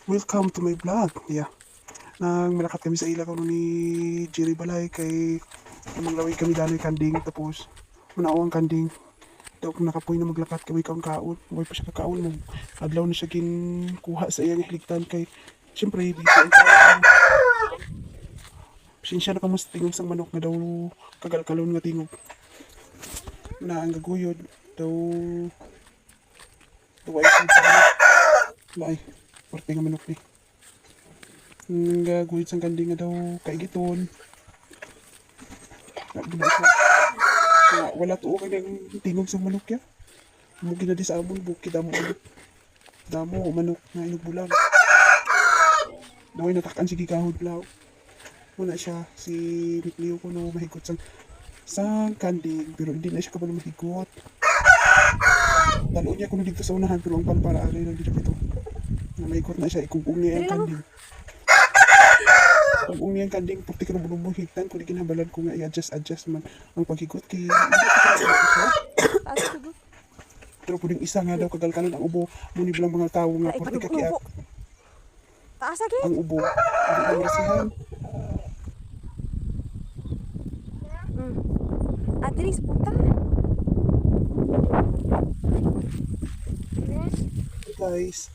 Welcome to my vlog. Yeah. Nang malakat kami sa ila ko ni Jerry Balay kay manglaway kami daloy kanding tapos manawang kanding. Daw kung nakapoy na maglakat kami kaon kaon. Huwag pa siya kakaon mo. Adlaw na siya kuha sa iyang hiligtan kay siyempre busy ang tao. Pasensya na kamusta tingog sang manok nga daw kagalkalon nga tingog. Na ang gaguyod daw ay Lai, porte nga manok ni. Gagawin sang kanding nga daw kaigiton. Wala to okay ng tingog sang manok ya. Mo ginadi sa amon buki damo ulit. Damo manok na inugbulan. Daway natakan si gigahod law. Muna siya si Nikleo ko no mahigot sang kanding pero hindi na siya kabalo mahigot. Dalo niya kuno dito sa unahan pero ang para aray lang dito ito. Naikot na siya, ikugong niya ang kanding. Ikugong niya ang kanding, pagti ka na bulong higtan, kung di kinabalan ko nga i-adjust man ang paghigot. Kaya pero pwedeng isa nga daw kagalkalan ang ubo, muni bilang mga tao nga, pwede kakiat. Ang ubo, hindi na marasihan. Adris, puta. Guys,